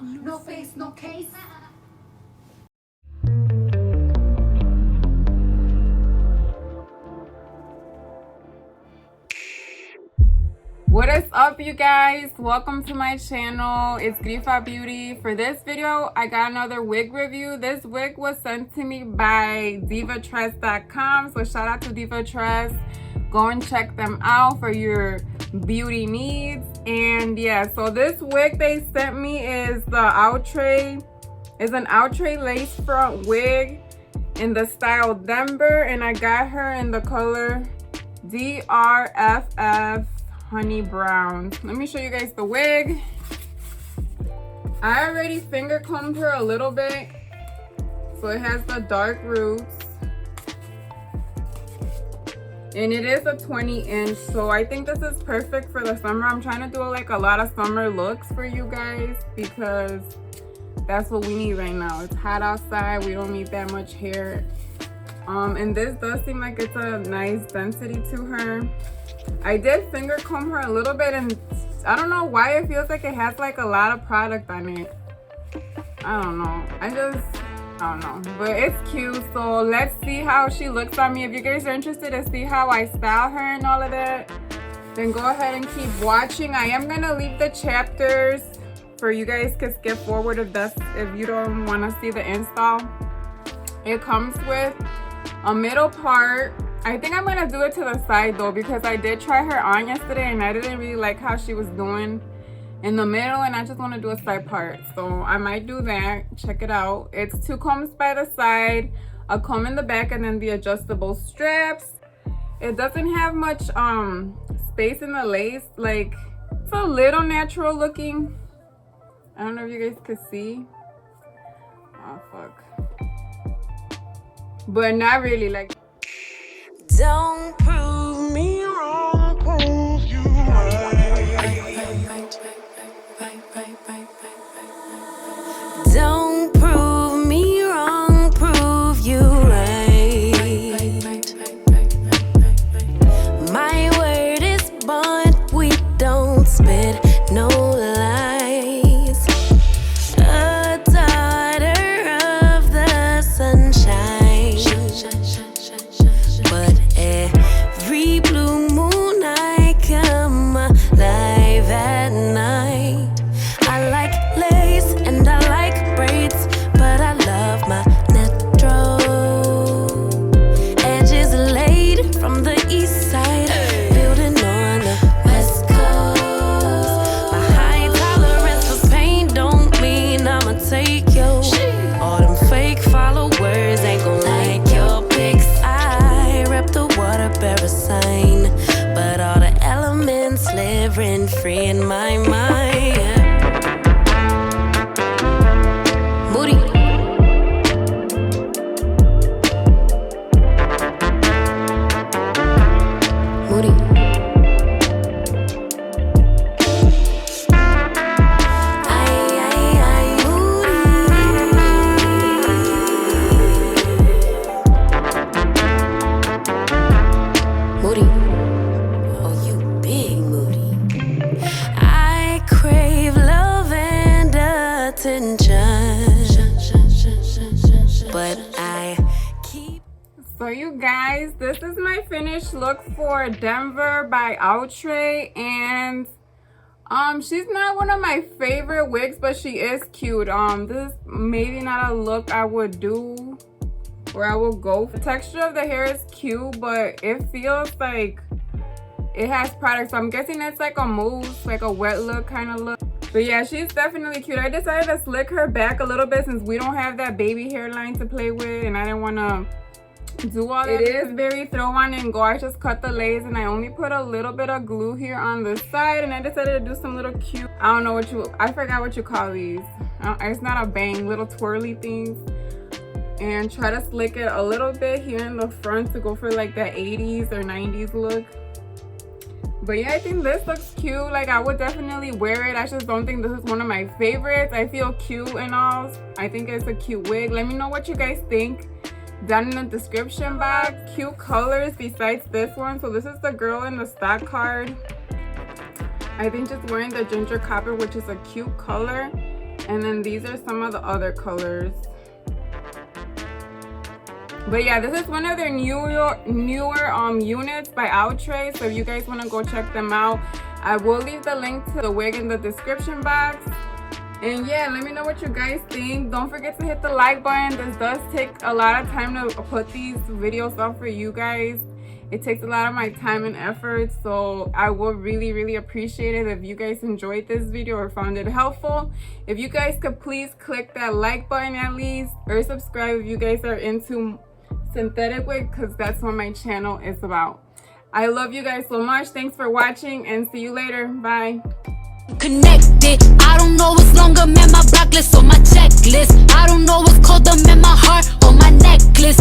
No face, no case. What is up, you guys? Welcome to my channel. It's Grifa Beauty. For this video, I got another wig review. This wig was sent to me by divatress.com, so shout out to Divatress. Go and check them out for your beauty needs. And yeah, so this wig they sent me is the Outre. It's an Outre lace front wig in the style Denver, and I got her in the color DRFF honey brown. Let me show you guys the wig. I already finger combed her a little bit, so it has the dark roots, and it is a 20-inch, so I think this is perfect for the summer. I'm trying to do like a lot of summer looks for you guys because that's what we need right now. It's hot outside, we don't need that much hair. And this does seem like it's a nice density to her. I did finger comb her a little bit, and I don't know why it feels like it has like a lot of product on it. I don't know. I don't know. But it's cute, so let's see how she looks on me. If you guys are interested to see how I style her and all of that, then go ahead and keep watching. I am gonna leave the chapters for you guys to skip forward if you don't want to see the install. It comes with a middle part. I think I'm gonna do it to the side though, because I did try her on yesterday and I didn't really like how she was doing in the middle, and I just want to do a side part, so I might do that. Check it out. It's 2 combs by the side, a comb in the back, and then the adjustable straps. It doesn't have much space in the lace. Like, it's a little natural looking. I don't know if you guys could see. Oh fuck. But not really. Like, don't prove me wrong, prove you right. Don't prove me wrong, prove you right. My word is bond, we don't spit no lies. A daughter of the sunshine, but every blue moon I come alive at night. I like lace and I like braids, but I love my natural. Edges laid from the east side, building on the west coast. My high tolerance for pain don't mean I'ma take yo. All them fake followers ain't gon' like your pics. I rep the water bearer sign, but all the elements live rent free in my mind. Moody. Moody. Moody. Oh, you big moody. I crave love and attention, but I keep. so you guys, this is my finished look for Denver by Outre, and she's not one of my favorite wigs, but she is cute. This is maybe not a look I would do, where I will go. The texture of the hair is cute, but it feels like it has product, so I'm guessing it's like a mousse, like a wet look kind of look. But yeah, she's definitely cute. I decided to slick her back a little bit since we don't have that baby hairline to play with, and I didn't want to do all that. It is very throw on and go. I just cut the lace, and I only put a little bit of glue here on the side, and I decided to do some little cute, I don't know I forgot what you call these. It's not a bang, little twirly things. And try to slick it a little bit here in the front to go for like that 80s or 90s look. But yeah, I think this looks cute. Like, I would definitely wear it. I just don't think this is one of my favorites. I feel cute and all. I think it's a cute wig. Let me know what you guys think down in the description box. Cute colors besides this one. So this is the girl in the stock card. I think just wearing the ginger copper, which is a cute color. And then these are some of the other colors. But yeah, this is one of their newer units by Outre. So if you guys want to go check them out, I will leave the link to the wig in the description box. And yeah, let me know what you guys think. Don't forget to hit the like button. This does take a lot of time to put these videos up for you guys. It takes a lot of my time and effort, so I would really appreciate it if you guys enjoyed this video or found it helpful. If you guys could please click that like button at least, or subscribe if you guys are into synthetic wig, because that's what my channel is about. I love you guys so much. Thanks for watching and see you later. Bye. Connected, I don't know what's longer, man, my blacklist on my checklist. I don't know what's colder, man, my heart on my necklace.